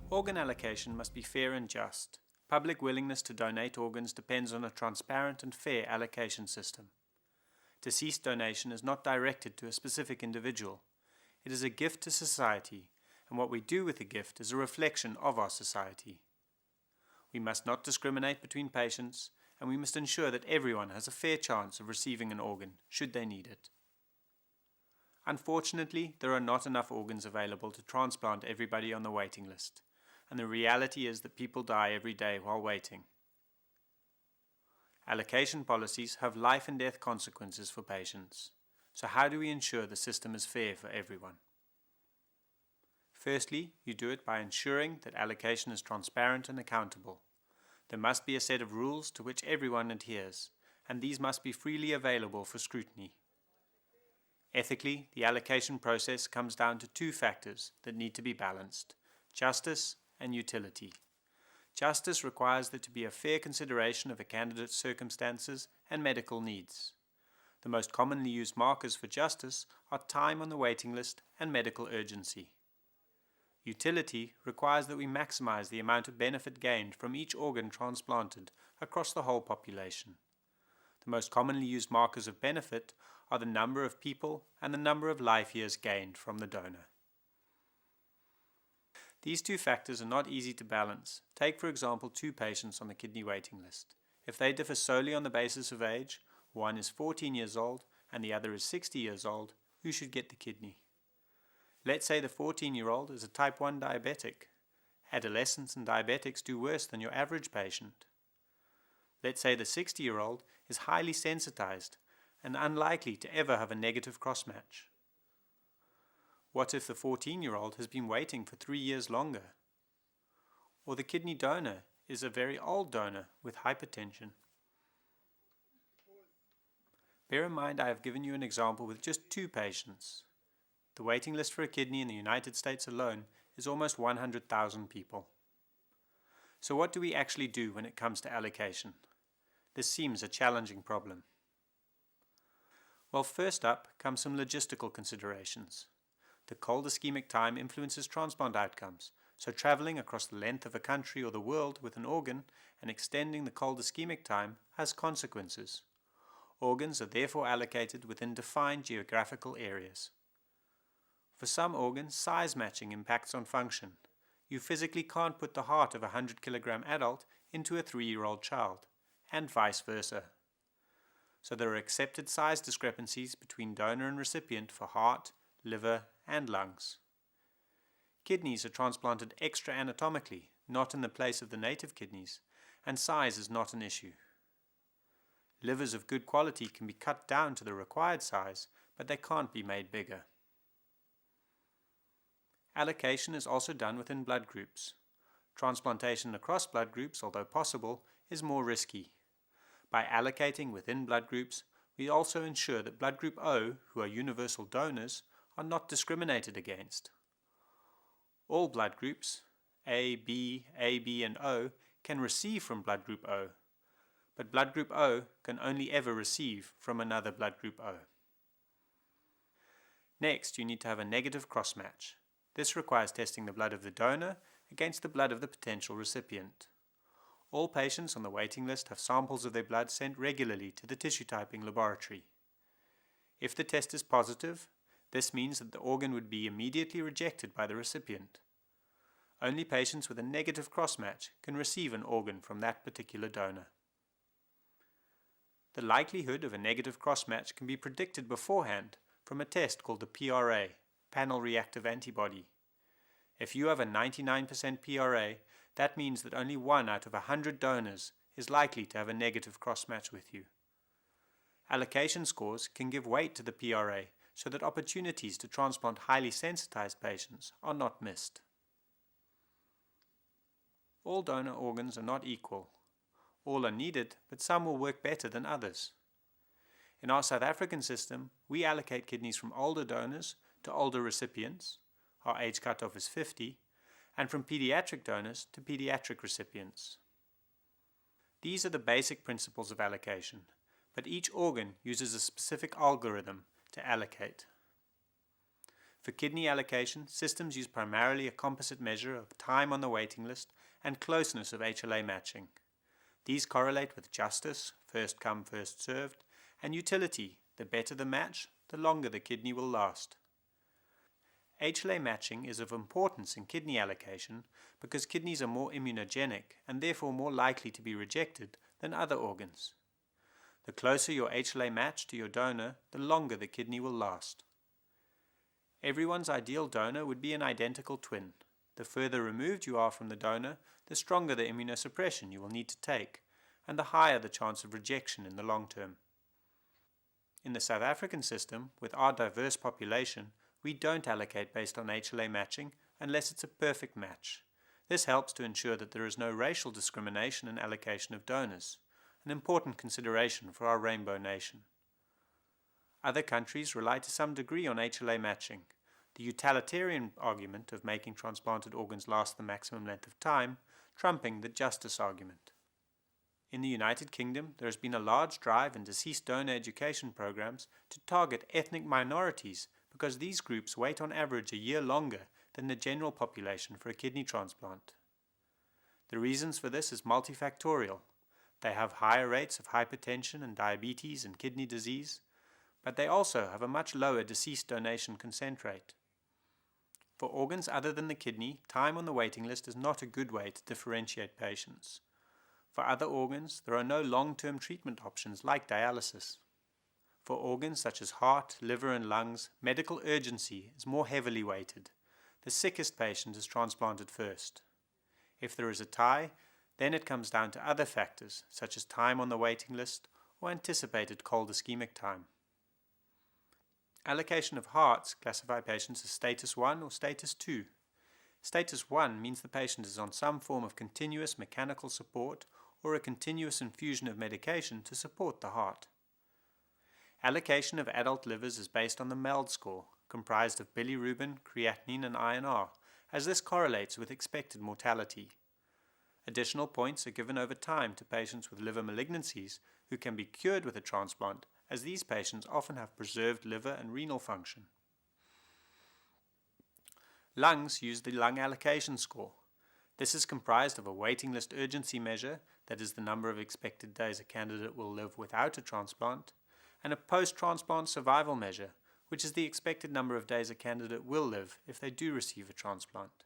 Organ allocation must be fair and just. Public willingness to donate organs depends on a transparent and fair allocation system. Deceased donation is not directed to a specific individual. It is a gift to society, and what we do with the gift is a reflection of our society. We must not discriminate between patients, and we must ensure that everyone has a fair chance of receiving an organ, should they need it. Unfortunately, there are not enough organs available to transplant everybody on the waiting list, and the reality is that people die every day while waiting. Allocation policies have life and death consequences for patients. So how do we ensure the system is fair for everyone? Firstly, you do it by ensuring that allocation is transparent and accountable. There must be a set of rules to which everyone adheres, and these must be freely available for scrutiny. Ethically, the allocation process comes down to two factors that need to be balanced: justice and utility. Justice requires there to be a fair consideration of a candidate's circumstances and medical needs. The most commonly used markers for justice are time on the waiting list and medical urgency. Utility requires that we maximize the amount of benefit gained from each organ transplanted across the whole population. The most commonly used markers of benefit are the number of people and the number of life years gained from the donor. These two factors are not easy to balance. Take, for example, two patients on the kidney waiting list. If they differ solely on the basis of age, one is 14 years old and the other is 60 years old, who should get the kidney? Let's say the 14-year-old is a type 1 diabetic. Adolescents and diabetics do worse than your average patient. Let's say the 60-year-old is highly sensitized and unlikely to ever have a negative cross-match. What if the 14-year-old has been waiting for 3 years longer? Or the kidney donor is a very old donor with hypertension. Bear in mind I have given you an example with just two patients. The waiting list for a kidney in the United States alone is almost 100,000 people. So what do we actually do when it comes to allocation? This seems a challenging problem. Well, first up come some logistical considerations. The cold ischemic time influences transplant outcomes, so traveling across the length of a country or the world with an organ and extending the cold ischemic time has consequences. Organs are therefore allocated within defined geographical areas. For some organs, size matching impacts on function. You physically can't put the heart of a 100-kilogram adult into a 3-year-old child, and vice versa. So there are accepted size discrepancies between donor and recipient for heart, liver, and lungs. Kidneys are transplanted extra anatomically, not in the place of the native kidneys, and size is not an issue. Livers of good quality can be cut down to the required size, but they can't be made bigger. Allocation is also done within blood groups. Transplantation across blood groups, although possible, is more risky. By allocating within blood groups, we also ensure that blood group O, who are universal donors, are not discriminated against. All blood groups, A, B, AB, and O, can receive from blood group O, but blood group O can only ever receive from another blood group O. Next, you need to have a negative cross-match. This requires testing the blood of the donor against the blood of the potential recipient. All patients on the waiting list have samples of their blood sent regularly to the tissue typing laboratory. If the test is positive, this means that the organ would be immediately rejected by the recipient. Only patients with a negative cross-match can receive an organ from that particular donor. The likelihood of a negative cross-match can be predicted beforehand from a test called the PRA, panel reactive antibody. If you have a 99% PRA, that means that only 1 out of 100 donors is likely to have a negative cross-match with you. Allocation scores can give weight to the PRA so that opportunities to transplant highly sensitized patients are not missed. All donor organs are not equal. All are needed, but some will work better than others. In our South African system, we allocate kidneys from older donors to older recipients, our age cutoff is 50, and from pediatric donors to pediatric recipients. These are the basic principles of allocation, but each organ uses a specific algorithm to allocate. For kidney allocation, systems use primarily a composite measure of time on the waiting list and closeness of HLA matching. These correlate with justice, first come, first served, and utility, the better the match, the longer the kidney will last. HLA matching is of importance in kidney allocation because kidneys are more immunogenic and therefore more likely to be rejected than other organs. The closer your HLA match to your donor, the longer the kidney will last. Everyone's ideal donor would be an identical twin. The further removed you are from the donor, the stronger the immunosuppression you will need to take, and the higher the chance of rejection in the long term. In the South African system, with our diverse population, we don't allocate based on HLA matching unless it's a perfect match. This helps to ensure that there is no racial discrimination in allocation of donors, an important consideration for our Rainbow Nation. Other countries rely to some degree on HLA matching, the utilitarian argument of making transplanted organs last the maximum length of time, trumping the justice argument. In the United Kingdom, there has been a large drive in deceased donor education programs to target ethnic minorities because these groups wait on average a year longer than the general population for a kidney transplant. The reasons for this is multifactorial. They have higher rates of hypertension and diabetes and kidney disease, but they also have a much lower deceased donation consent rate. For organs other than the kidney, time on the waiting list is not a good way to differentiate patients. For other organs, there are no long-term treatment options like dialysis. For organs such as heart, liver and lungs, medical urgency is more heavily weighted. The sickest patient is transplanted first. If there is a tie, then it comes down to other factors such as time on the waiting list or anticipated cold ischemic time. Allocation of hearts classify patients as status 1 or status 2. Status 1 means the patient is on some form of continuous mechanical support or a continuous infusion of medication to support the heart. Allocation of adult livers is based on the MELD score, comprised of bilirubin, creatinine and INR, as this correlates with expected mortality. Additional points are given over time to patients with liver malignancies who can be cured with a transplant, as these patients often have preserved liver and renal function. Lungs use the lung allocation score. This is comprised of a waiting list urgency measure, that is the number of expected days a candidate will live without a transplant, and a post-transplant survival measure, which is the expected number of days a candidate will live if they do receive a transplant.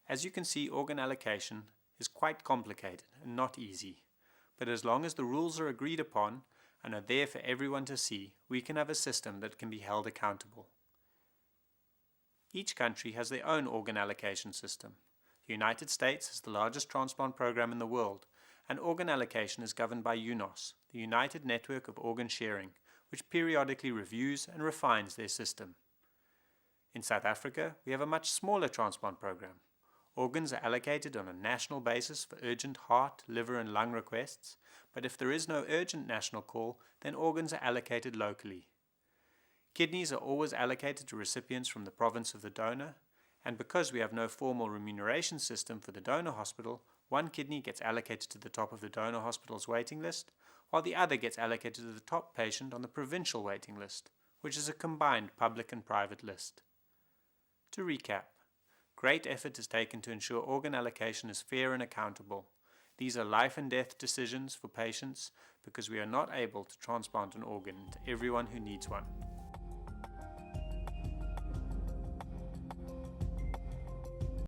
As you can see, organ allocation is quite complicated and not easy, but as long as the rules are agreed upon and are there for everyone to see, we can have a system that can be held accountable. Each country has their own organ allocation system. The United States has the largest transplant program in the world, and organ allocation is governed by UNOS, the United Network of Organ Sharing, which periodically reviews and refines their system. In South Africa, we have a much smaller transplant program. Organs are allocated on a national basis for urgent heart, liver and lung requests, but if there is no urgent national call, then organs are allocated locally. Kidneys are always allocated to recipients from the province of the donor, and because we have no formal remuneration system for the donor hospital, one kidney gets allocated to the top of the donor hospital's waiting list, while the other gets allocated to the top patient on the provincial waiting list, which is a combined public and private list. To recap, great effort is taken to ensure organ allocation is fair and accountable. These are life and death decisions for patients because we are not able to transplant an organ to everyone who needs one.